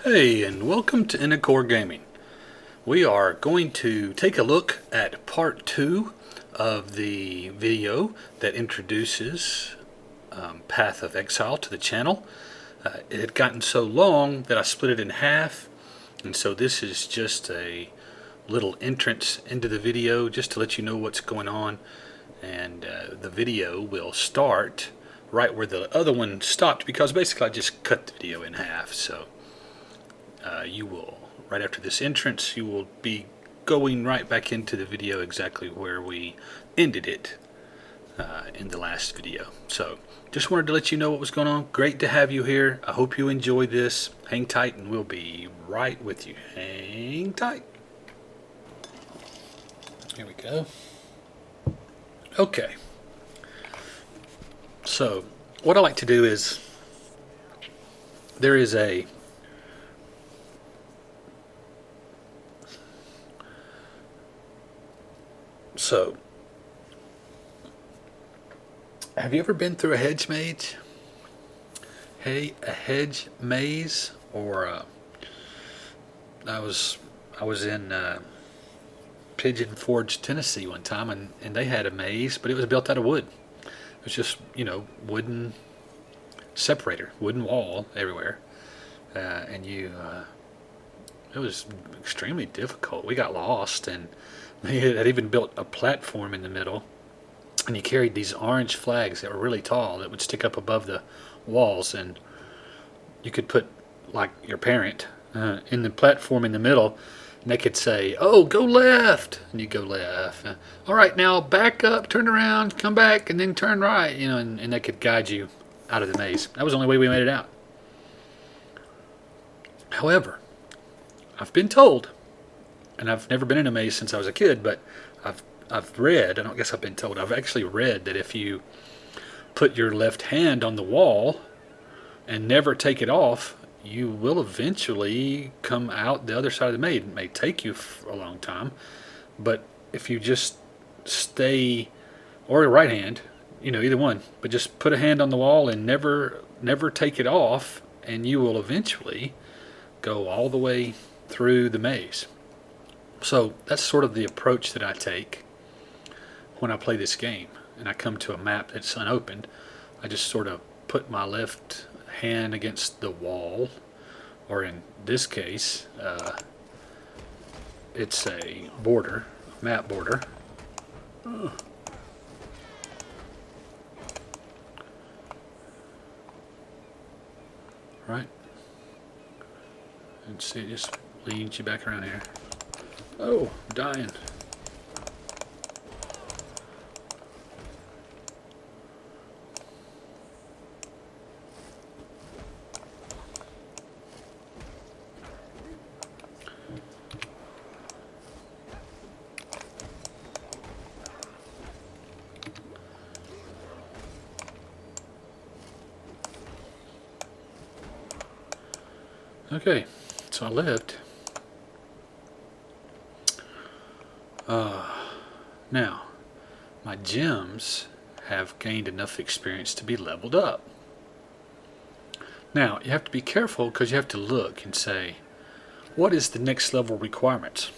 Hey, and welcome to Innacore Gaming. We are going to take a look at part 2 of the video that introduces Path of Exile to the channel. It had gotten so long that I split it in half, and so this is just a little entrance into the video just to let you know what's going on, and the video will start right where the other one stopped because basically I just cut the video in half. So you will, right after this entrance, you will be going right back into the video exactly where we ended it in the last video. So just wanted to let you know what was going on. Great to have you here. I hope you enjoy this. Hang tight and we'll be right with you. Hang tight. Here we go. Okay. So what I like to do is there is a So, have you ever been through a hedge maze? Hey, a hedge maze, or I was in Pigeon Forge, Tennessee one time, and they had a maze, but it was built out of wood. It was just wooden separator, wooden wall everywhere, and it was extremely difficult. We got lost, and they had even built a platform in the middle, and you carried these orange flags that were really tall that would stick up above the walls, and you could put like your parent in the platform in the middle, and they could say, "Oh, go left," and you go left. All right, now back up, turn around, come back, and then turn right. And they could guide you out of the maze. That was the only way we made it out. However, I've been told, and I've never been in a maze since I was a kid, but I've read, I don't guess I've been told, I've actually read that if you put your left hand on the wall and never take it off, you will eventually come out the other side of the maze. It may take you a long time, but if you just stay, or your right hand, either one, but just put a hand on the wall and never take it off, and you will eventually go all the way through the maze. So that's sort of the approach that I take when I play this game and I come to a map that's unopened. I just sort of put my left hand against the wall, or in this case it's a border, map border. Right, and see, it just leads you back around here. Oh, I'm dying. Okay, so I lived. Now, my gems have gained enough experience to be leveled up. Now, you have to be careful because you have to look and say, what is the next level requirements?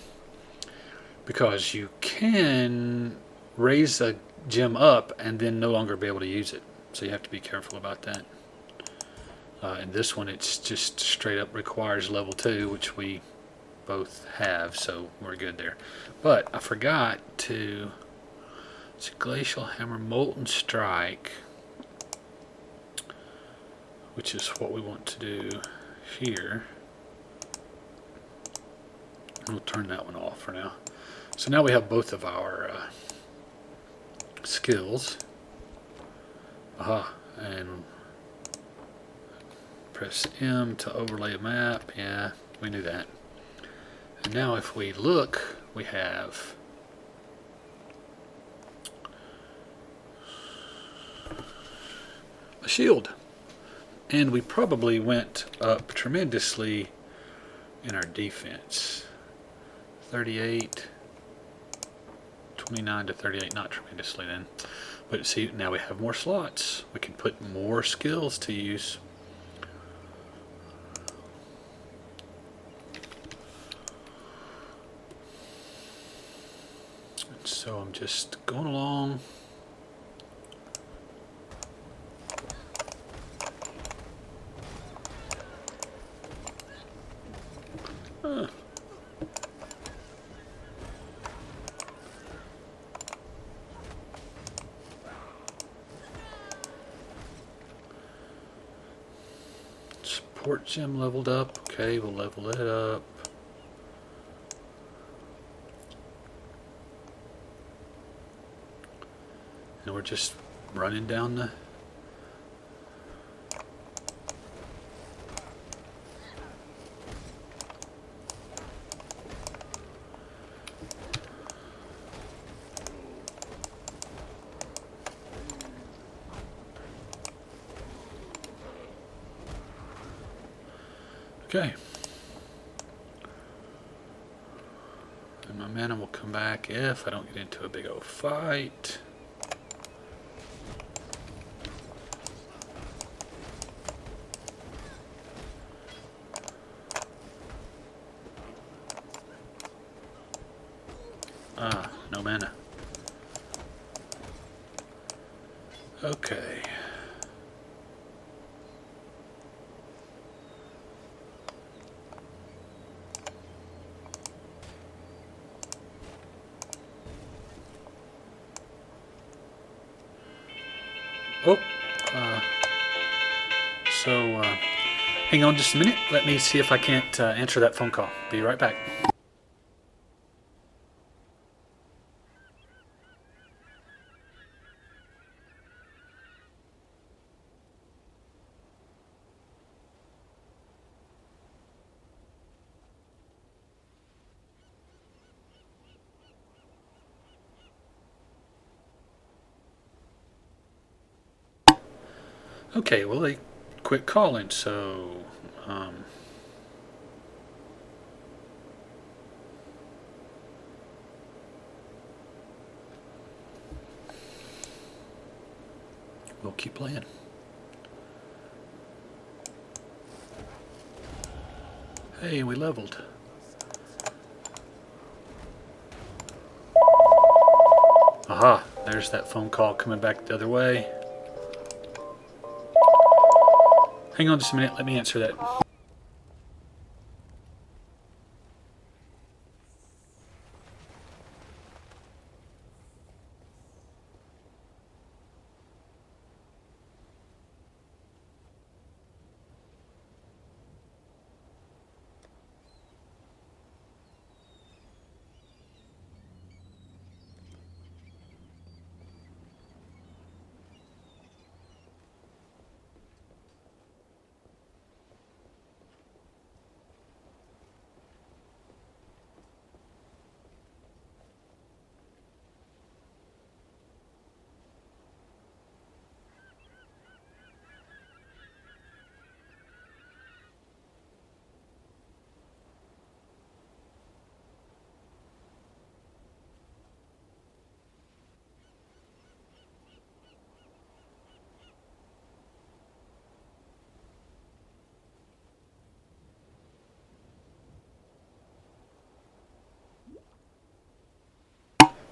Because you can raise a gem up and then no longer be able to use it. So you have to be careful about that. And this one, it's just straight up requires level 2, which we both have, so we're good there. But I forgot to, it's a Glacial Hammer Molten Strike, which is what we want to do here. We'll turn that one off for now. So now we have both of our skills. And press M to overlay a map. Yeah, we knew that. And now if we look, we have a shield. And we probably went up tremendously in our defense. 38, 29 to 38, not tremendously then. But see, now we have more slots. We can put more skills to use. So I'm just going along. Support gem leveled up. Okay, we'll level it up. And we're just running down the... Okay. And my mana will come back if I don't get into a big old fight. Ah, no mana. Okay. Oh, hang on just a minute. Let me see if I can't answer that phone call. Be right back. Okay, well, they quit calling, so we'll keep playing. Hey, we leveled. Aha, there's that phone call coming back the other way. Hang on just a minute, let me answer that.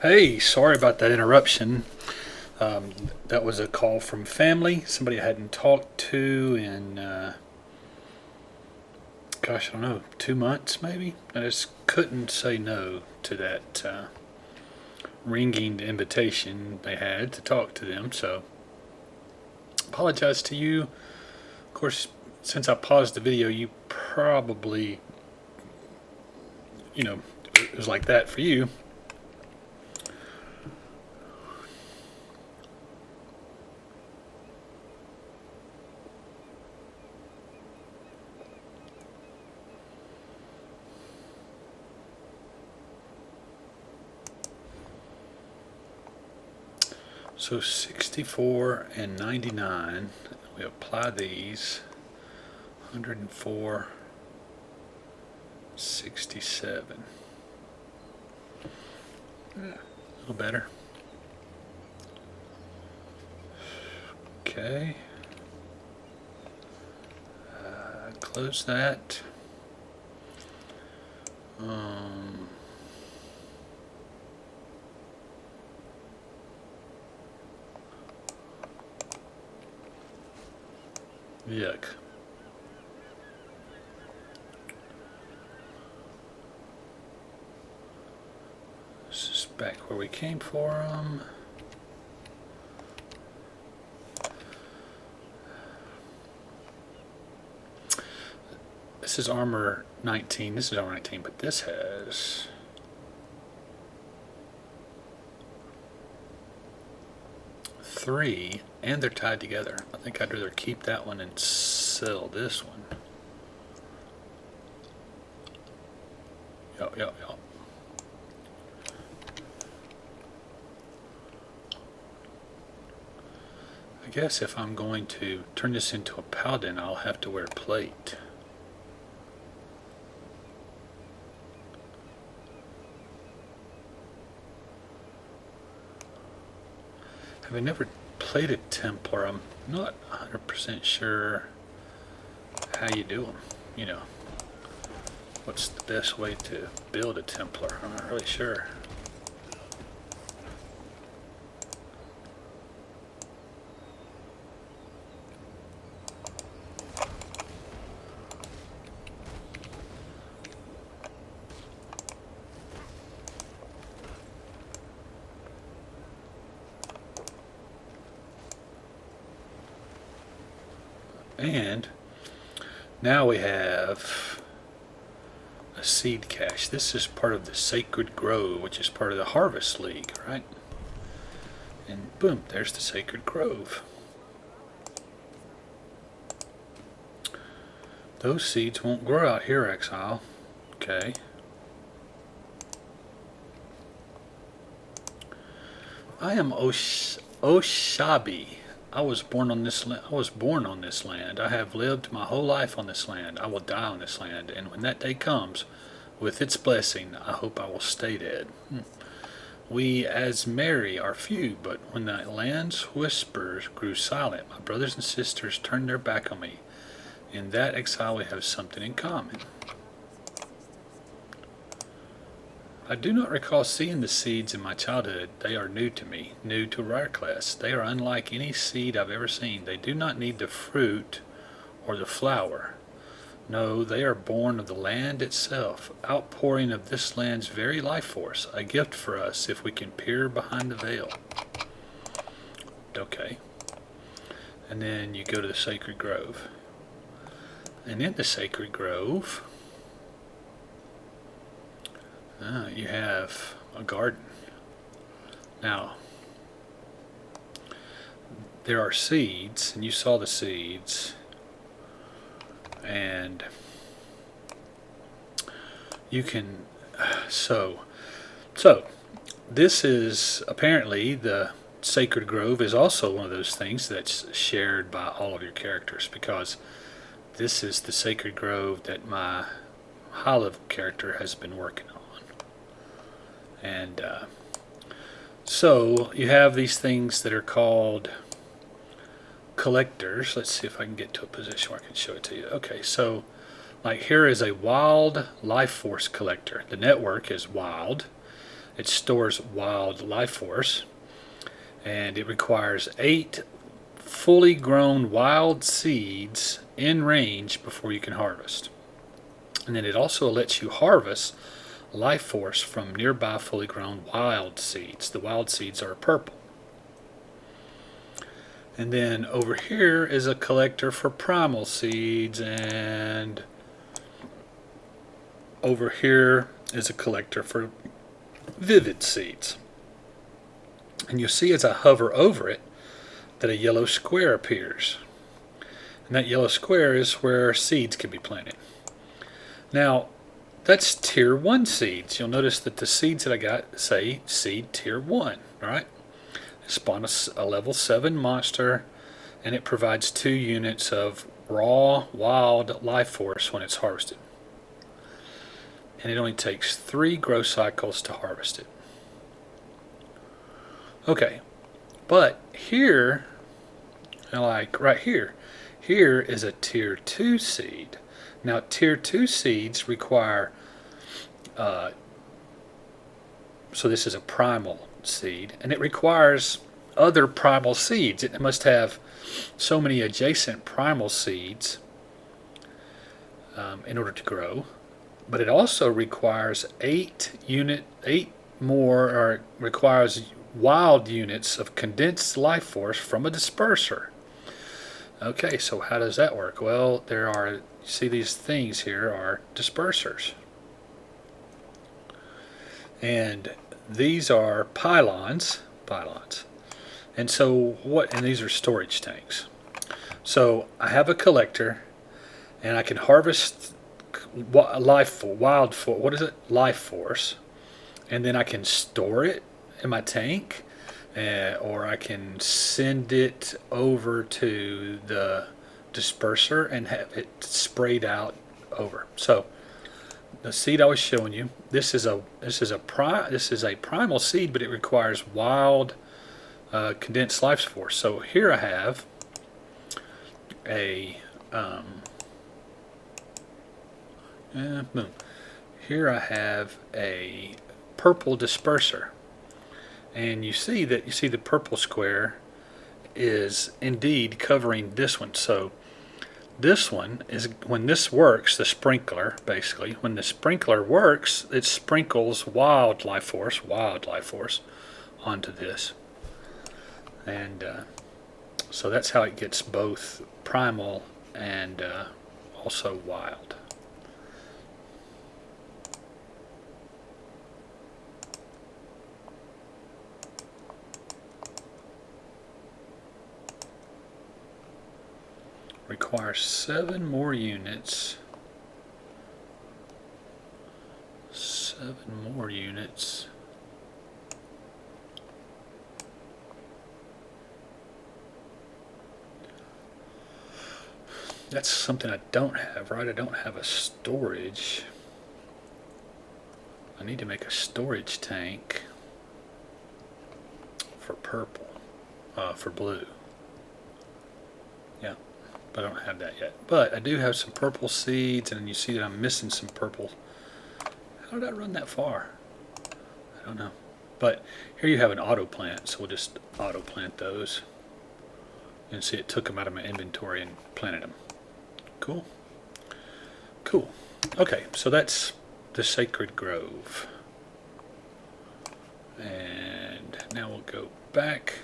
Hey, sorry about that interruption. That was a call from family, somebody I hadn't talked to in, gosh, I don't know, 2 months maybe? I just couldn't say no to that ringing invitation they had to talk to them, so apologize to you. Of course, since I paused the video, you probably, it was like that for you. So 64 and 99, we apply these, 104, 67. A little better. Okay. Close that. Yuck. This is back where we came from. This is armor 19. This is armor 19, but this has... three, and they're tied together. I think I'd rather keep that one and sell this one. Yo. I guess if I'm going to turn this into a paladin, I'll have to wear plate. I've never played a Templar. I'm not 100% sure how you do them. You know, what's the best way to build a Templar? I'm not really sure. And now we have a seed cache. This is part of the Sacred Grove, which is part of the Harvest League, right? And boom, there's the Sacred Grove. Those seeds won't grow out here, Exile. Okay. I am Oshabi. I was born on this land. I have lived my whole life on this land. I will die on this land, and when that day comes, with its blessing, I hope I will stay dead. We as merry are few, but when the land's whispers grew silent, my brothers and sisters turned their back on me. In that exile we have something in common. I do not recall seeing the seeds in my childhood. They are new to me, new to Rireclass. They are unlike any seed I've ever seen. They do not need the fruit or the flower. No, they are born of the land itself, outpouring of this land's very life force, a gift for us if we can peer behind the veil. Okay. And then you go to the Sacred Grove. And in the Sacred Grove, you have a garden. Now, there are seeds, and you saw the seeds, and you can, so this is apparently the Sacred Grove is also one of those things that's shared by all of your characters, because this is the Sacred Grove that my high-level character has been working on. And so you have these things that are called collectors. Let's see if I can get to a position where I can show it to you. Okay, so like here is a wild life force collector. The network is wild. It stores wild life force, and it requires 8 fully grown wild seeds in range before you can harvest. And then it also lets you harvest life force from nearby fully grown wild seeds. The wild seeds are purple. And then over here is a collector for primal seeds, and over here is a collector for vivid seeds. And you'll see as I hover over it that a yellow square appears. And that yellow square is where seeds can be planted. Now, that's tier 1 seeds. You'll notice that the seeds that I got say seed tier 1, right? It spawn a level 7 monster, and it provides 2 units of raw wild life force when it's harvested. And it only takes 3 growth cycles to harvest it. Okay, but here, like right here is a tier 2 seed. Now, tier 2 seeds require, so this is a primal seed, and it requires other primal seeds. It must have so many adjacent primal seeds in order to grow. But it also requires eight more, or requires wild units of condensed life force from a disperser. Okay, so how does that work? Well, there are, you see these things here are dispersers. And these are pylons. And so and these are storage tanks. So I have a collector, and I can harvest life force, and then I can store it in my tank, or I can send it over to the disperser and have it sprayed out over. So the seed I was showing you, this is a primal seed, but it requires wild condensed life force. So here I have a here I have a purple disperser, and you see the purple square is indeed covering this one. So this one is, when this works, the sprinkler, basically, when the sprinkler works, it sprinkles wild life force onto this. And so that's how it gets both primal and also wild. Requires 7 more units. 7 more units. That's something I don't have, right? I don't have a storage. I need to make a storage tank for purple, for blue. Yeah, but I don't have that yet. But I do have some purple seeds, and you see that I'm missing some purple. How did I run that far? I don't know. But here you have an auto plant, so we'll just auto plant those. And see, it took them out of my inventory and planted them. Cool. Cool. Okay, so that's the Sacred Grove. And now we'll go back.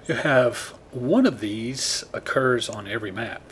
You have one of these occurs on every map.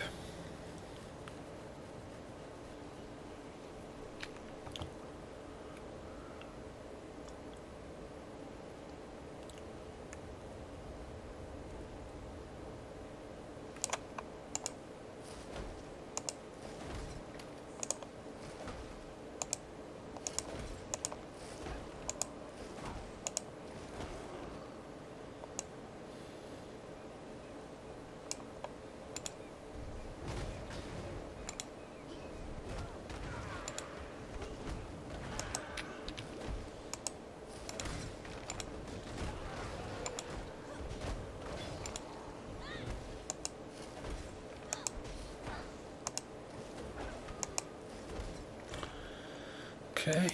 Okay.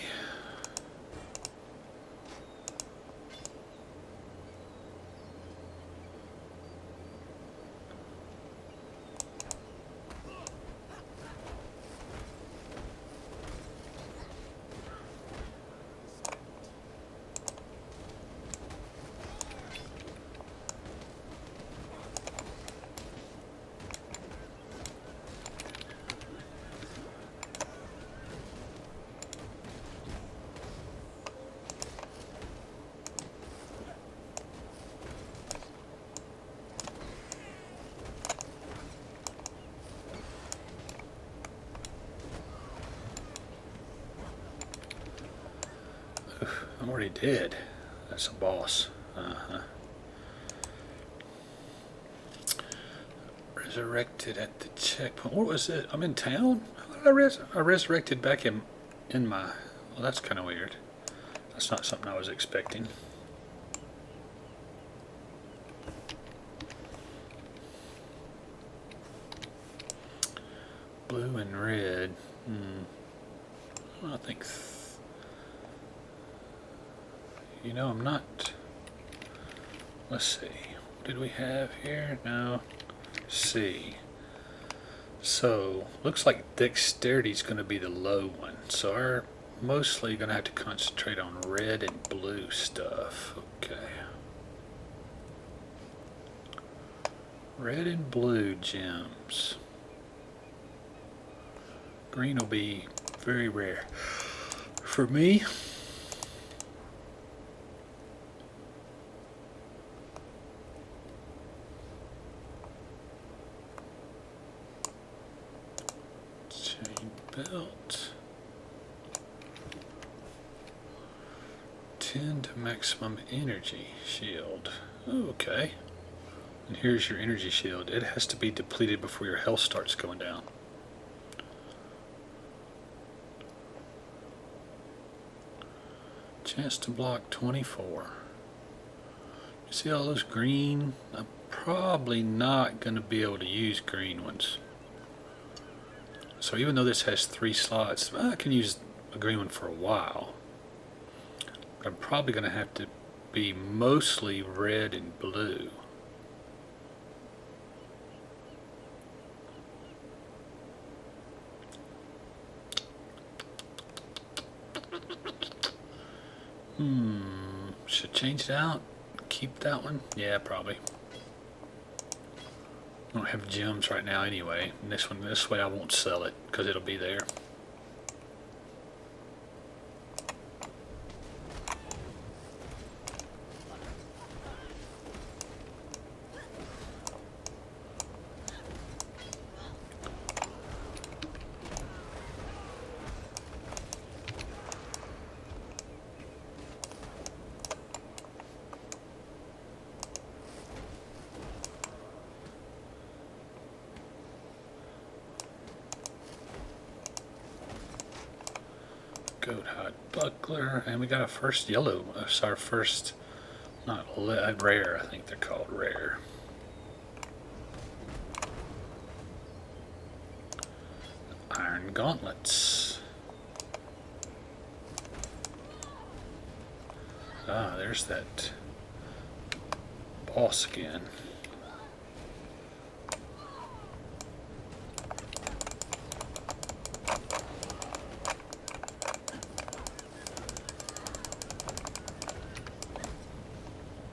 I'm already dead. That's a boss. Resurrected at the checkpoint. What was it? I'm in town? How did I resurrected back in my... Well, that's kind of weird. That's not something I was expecting. Blue and red. I think... You know, I'm not. Let's see. What did we have here? No. C. So, looks like dexterity is going to be the low one. So, our mostly going to have to concentrate on red and blue stuff. Okay. Red and blue gems. Green will be very rare. For me, chain belt. 10 to maximum energy shield. Okay. And here's your energy shield. It has to be depleted before your health starts going down. Chance to block 24. You see all those green? I'm probably not going to be able to use green ones. So even though this has 3 slots, I can use a green one for a while. But I'm probably going to have to be mostly red and blue. Should change it out. Keep that one. Yeah, probably. I don't have gems right now anyway. And this way I won't sell it because it'll be there. Goat hide buckler, and we got a first yellow. It's our first, not rare. I think they're called rare. Iron gauntlets. Ah, there's that boss again.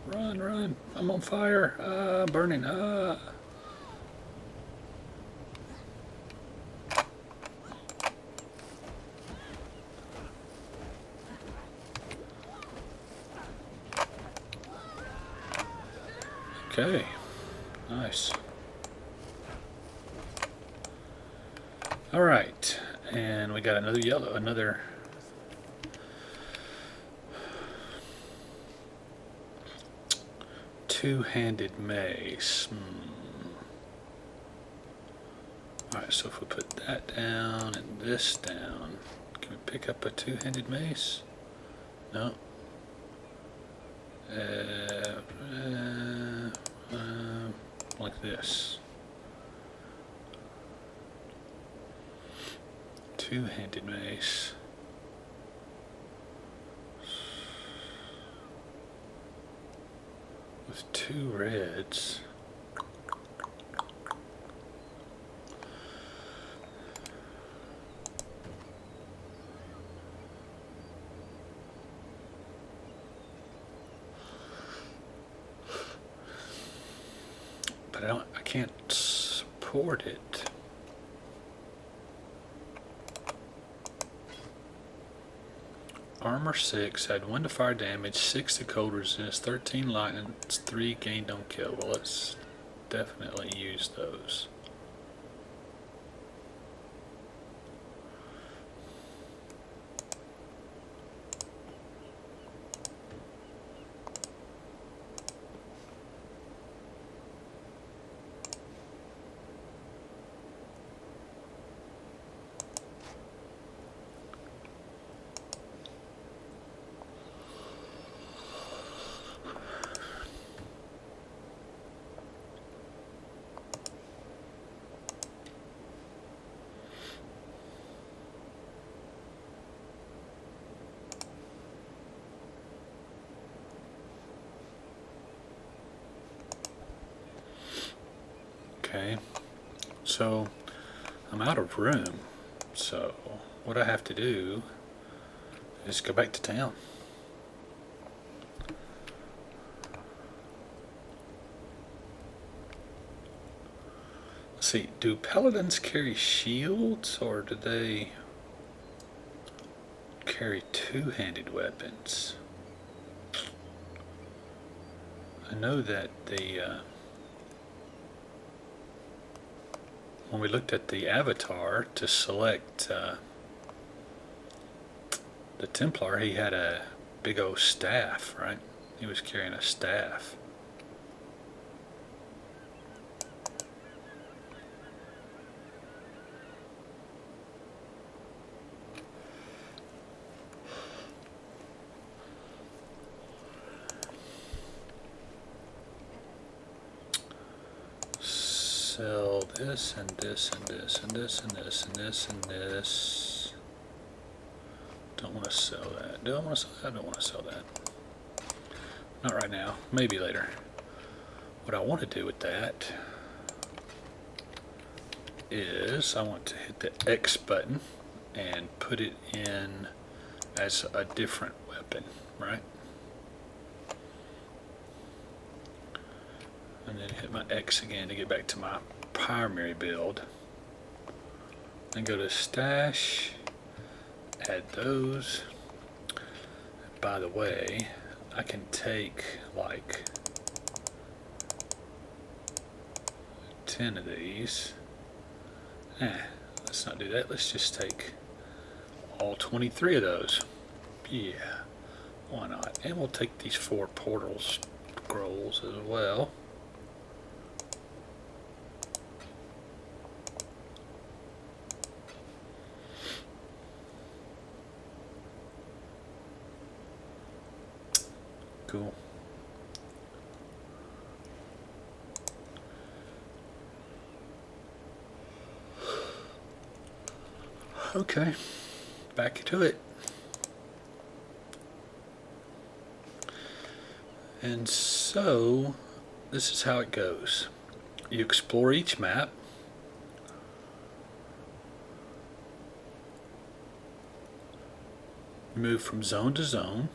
Run, run. I'm on fire. Burning. Okay. Nice. All right. And we got another yellow, another two-handed mace. Alright, so if we put that down and this down, can we pick up a two-handed mace? No. Like this. Two-handed mace. With 2 reds. But I can't support it. Armor 6, add 1 to fire damage, 6 to cold resist, 13 lightning, 3 gained on kill. Well, let's definitely use those. Okay, so I'm out of room. So what I have to do is go back to town. Let's see, do paladins carry shields or do they carry two-handed weapons? I know that when we looked at the avatar to select the Templar, he had a big old staff, right? He was carrying a staff. Sell this and this and this and this and this and this and this. Don't want to sell that. Do I want to sell that? I don't want to sell that. Not right now. Maybe later. What I want to do with that is I want to hit the X button and put it in as a different weapon, right? And then hit my X again to get back to my primary build. And go to stash, add those. By the way, I can take like 10 of these. Let's not do that. Let's just take all 23 of those. Yeah, why not? And we'll take these 4 portal scrolls as well. Cool. Okay, back to it. And so, this is how it goes. You explore each map. You move from zone to zone.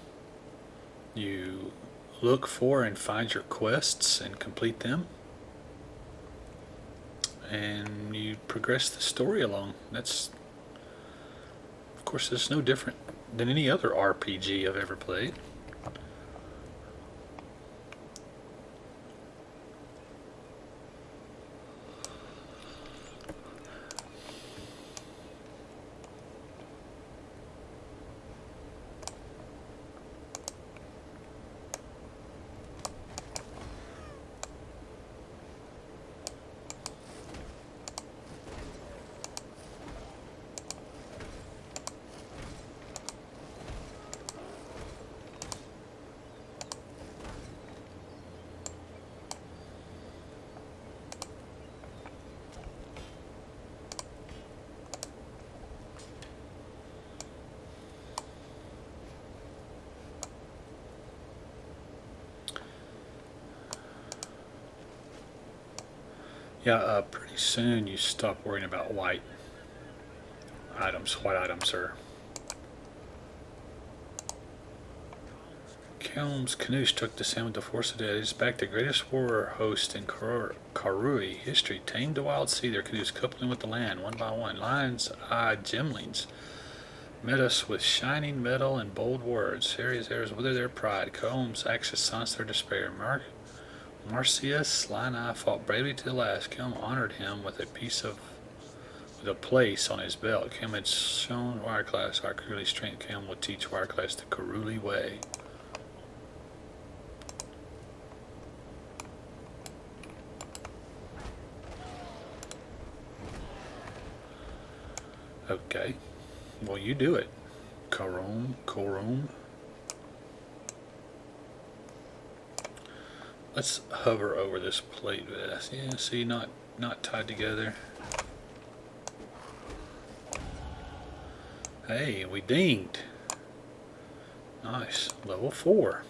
You look for and find your quests and complete them. And you progress the story along. That's, of course, it's no different than any other RPG I've ever played. Yeah, pretty soon you stop worrying about white items. White items are... Kelm's canoe struck the sand with the force of death. It is back the greatest war host in Karui history. Tamed the wild sea, their canoes coupling with the land, one by one. Lions-eyed gemlings met us with shining metal and bold words. Harry's airs wither their pride. Combs' axes silence their despair. Marcius Linai fought bravely to the last. Kelm honored him with a place on his belt. Kelm had shown Wireclass our Karuli strength. Kelm will teach Wireclass the Karuli way. Okay, well you do it. Korum. Let's hover over this plate vest. Yeah, see, not tied together. Hey, we dinged. Nice. Level 4.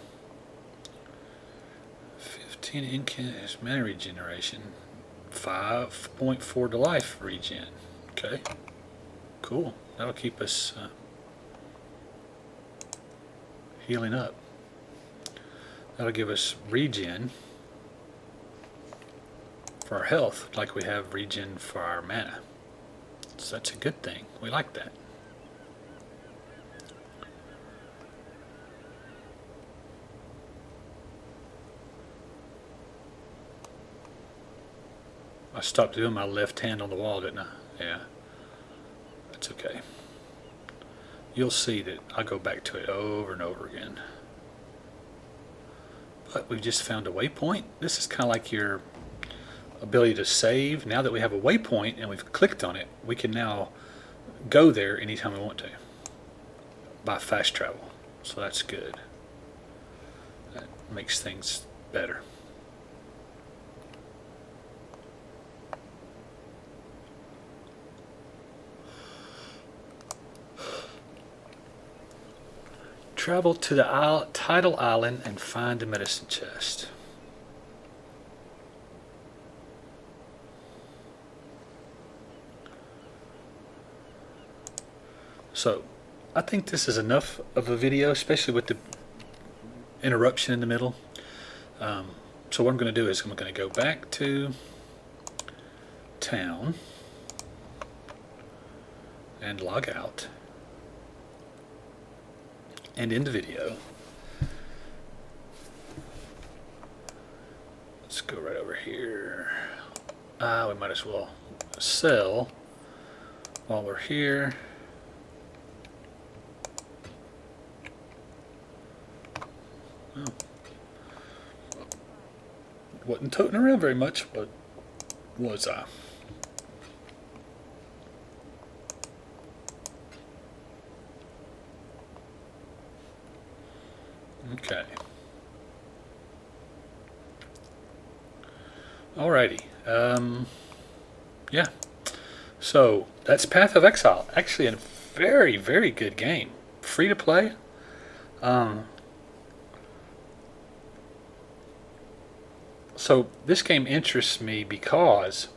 15 incandescent mana regeneration. 5.4 to life regen. Okay, cool. That'll keep us healing up. That'll give us regen for our health, like we have regen for our mana. So that's a good thing. We like that. I stopped doing my left hand on the wall, didn't I? Yeah. That's okay. You'll see that I'll go back to it over and over again. But we've just found a waypoint. This is kind of like your ability to save. Now that we have a waypoint and we've clicked on it, we can now go there anytime we want to by fast travel. So that's good. That makes things better. Travel to the tidal island and find the medicine chest. So I think this is enough of a video, especially with the interruption in the middle. So what I'm going to do is I'm going to go back to town and log out and end the video. Let's go right over here. We might as well sell while we're here. Oh. Wasn't toting around very much, but was I? Okay. Alrighty. Yeah. So that's Path of Exile. Actually, a very, very good game. Free to play. So this game interests me because,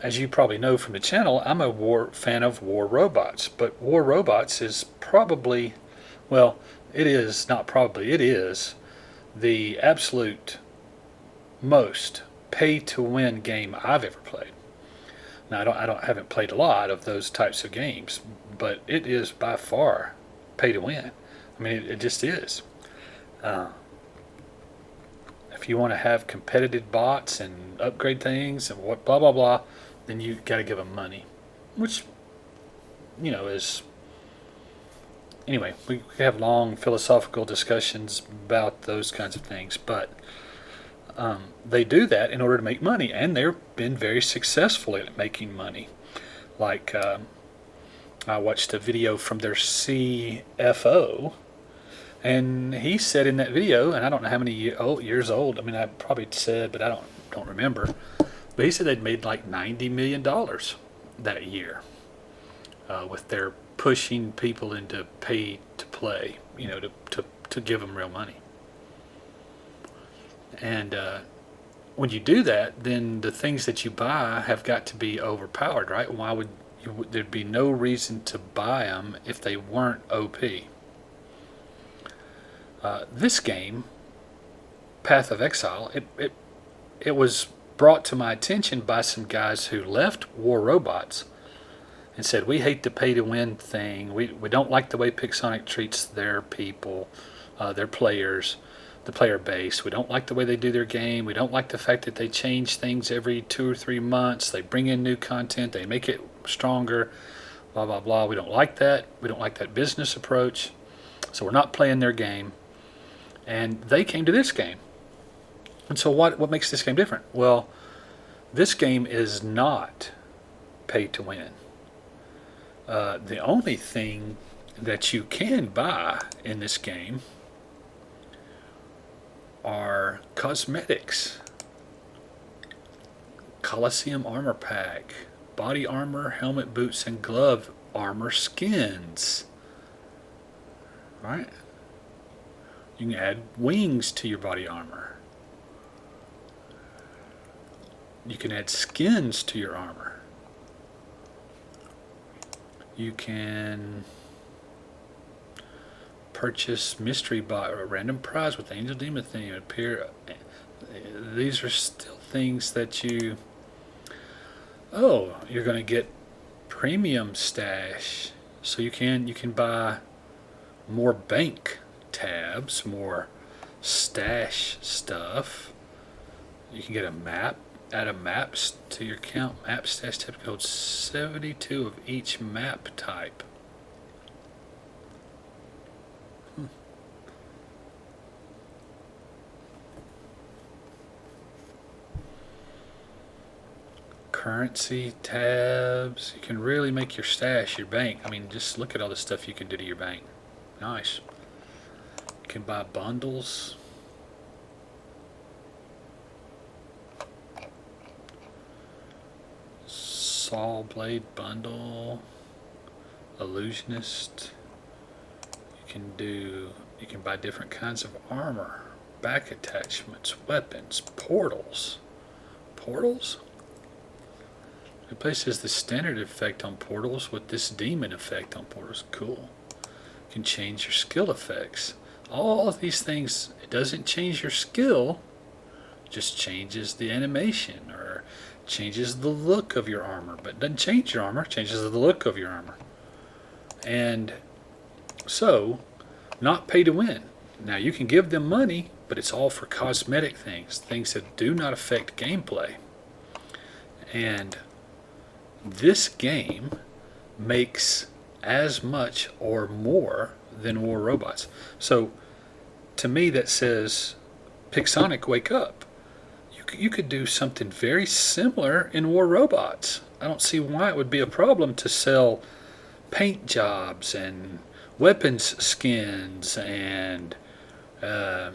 as you probably know from the channel, I'm a fan of War Robots. But War Robots is probably, well, it is not probably, it is the absolute most pay-to-win game I've ever played. Now I haven't played a lot of those types of games, but it is by far pay-to-win. I mean, it just is. If you want to have competitive bots and upgrade things and what blah blah blah, then you got to give them money, which, you know, is, anyway, we have long philosophical discussions about those kinds of things, but they do that in order to make money, and they've been very successful at making money. Like I watched a video from their CFO, and he said in that video, and I don't know how many years old. I mean, I probably said, but I don't remember. But he said they'd made like $90 million that year with their pushing people into pay to play, you know, to give them real money. And when you do that, then the things that you buy have got to be overpowered, right? Why would there'd be no reason to buy them if they weren't OP? This game, Path of Exile, it was brought to my attention by some guys who left War Robots and said, we hate the pay-to-win thing. We don't like the way Pixonic treats their people, their players, the player base. We don't like the way they do their game. We don't like the fact that they change things every 2 or 3 months. They bring in new content. They make it stronger, blah, blah, blah. We don't like that. We don't like that business approach. So we're not playing their game. And they came to this game. And so what makes this game different? Well, this game is not pay to win. The only thing that you can buy in this game are cosmetics. Coliseum armor pack, body armor, helmet, boots, and glove armor skins. Right? You can add wings to your body armor. You can add skins to your armor. You can purchase mystery bot or a random prize with angel demon theme appear. These are still things that you. Oh, you're going to get premium stash, so you can buy more bank tabs, more stash stuff. You can get a map, add a maps to your account. Map stash tab code 72 of each map type. Currency tabs. You can really make your stash, your bank. I mean, just look at all the stuff you can do to your bank. Nice. You can buy bundles. Saw blade bundle. Illusionist. You can buy different kinds of armor, back attachments, weapons, portals. Portals? It places the standard effect on portals with this demon effect on portals. Cool. You can change your skill effects. All of these things, it doesn't change your skill, it just changes the animation or changes the look of your armor. But it doesn't change your armor, it changes the look of your armor. And so, not pay to win. Now you can give them money, but it's all for cosmetic things, things that do not affect gameplay. And this game makes as much or more than War Robots. So to me that says, Pixonic, wake up. You could do something very similar in War Robots. I don't see why it would be a problem to sell paint jobs and weapons skins and who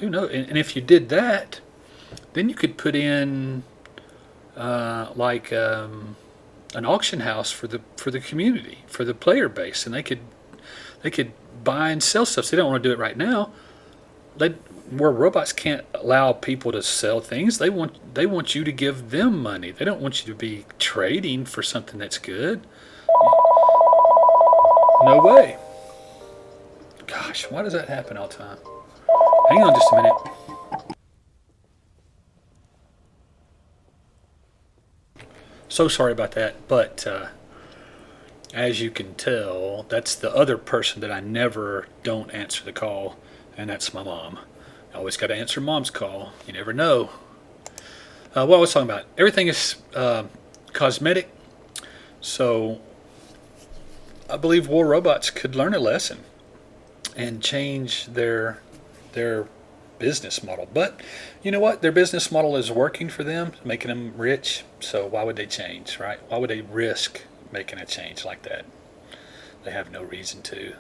knows. And if you did that, then you could put in an auction house for the community, for the player base, and they could buy and sell stuff. So they don't want to do it right now. Where robots can't allow people to sell things, they want you to give them money. They don't want you to be trading for something that's good. No way. Gosh, why does that happen all the time? Hang on just a minute. So sorry about that, but as you can tell, that's the other person that I never don't answer the call, and that's my mom. I always got to answer mom's call. You never know. What I was talking about, everything is cosmetic, so I believe War Robots could learn a lesson and change their business model. But you know what? Their business model is working for them, making them rich. So why would they change, right? Why would they risk making a change like that? They have no reason to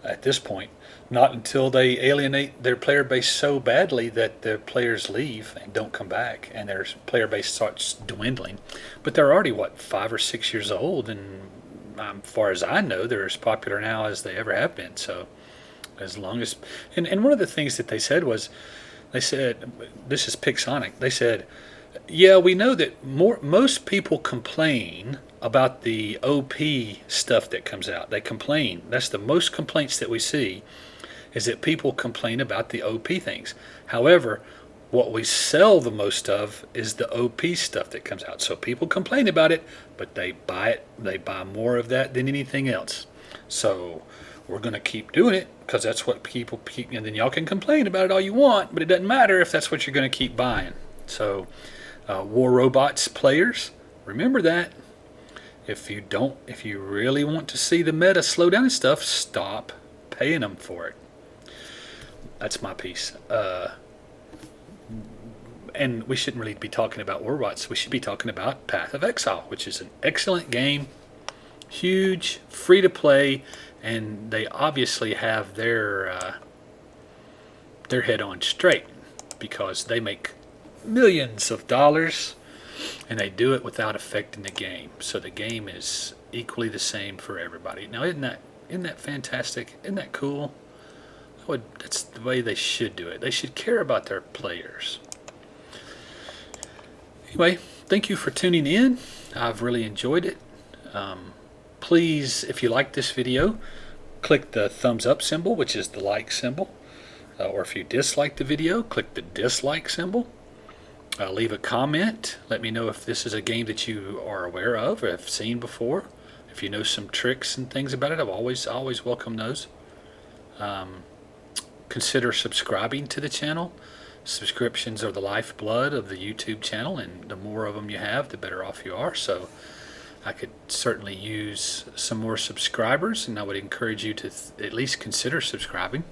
at this point. Not until they alienate their player base so badly that their players leave and don't come back and their player base starts dwindling. But they're already, 5 or 6 years old, and as far as I know, they're as popular now as they ever have been. So as long as, and one of the things that they said was, they said, this is Pixonic, they said, yeah, we know that most people complain about the OP stuff that comes out. They complain. That's the most complaints that we see, is that people complain about the OP things. However, what we sell the most of is the OP stuff that comes out. So people complain about it, but they buy it. They buy more of that than anything else. So we're going to keep doing it because that's what people keep. And then y'all can complain about it all you want, but it doesn't matter if that's what you're going to keep buying. So War Robots players, remember that. If you really want to see the meta slow down and stuff, stop paying them for it. That's my piece. And we shouldn't really be talking about War Robots. We should be talking about Path of Exile, which is an excellent game, huge, free to play, and they obviously have their head on straight because they make millions of dollars and they do it without affecting the game. So the game is equally the same for everybody. Now, isn't that fantastic? Isn't that cool? That's the way they should do it. They should care about their players. Anyway, thank you for tuning in. I've really enjoyed it. Please, if you like this video, click the thumbs up symbol, which is the like symbol. Or if you dislike the video, click the dislike symbol. Leave a comment. Let me know if this is a game that you are aware of or have seen before. If you know some tricks and things about it, I've always welcome those. Consider subscribing to the channel. Subscriptions are the lifeblood of the YouTube channel, and the more of them you have, the better off you are. So I could certainly use some more subscribers, and I would encourage you to at least consider subscribing.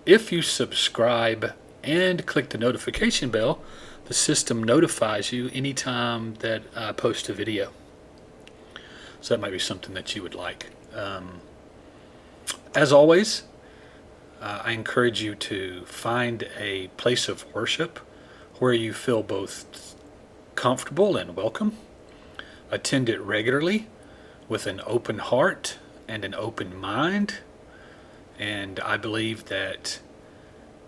If you subscribe and click the notification bell, the system notifies you anytime that I post a video. So that might be something that you would like. As always, I encourage you to find a place of worship where you feel both comfortable and welcome. Attend it regularly with an open heart and an open mind. And I believe that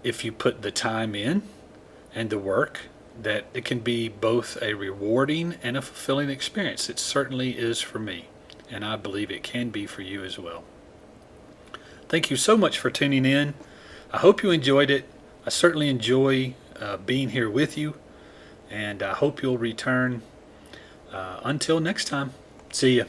if you put the time in and the work, that it can be both a rewarding and a fulfilling experience. It certainly is for me, and I believe it can be for you as well. Thank you so much for tuning in. I hope you enjoyed it. I certainly enjoy being here with you, and I hope you'll return. Until next time, see ya.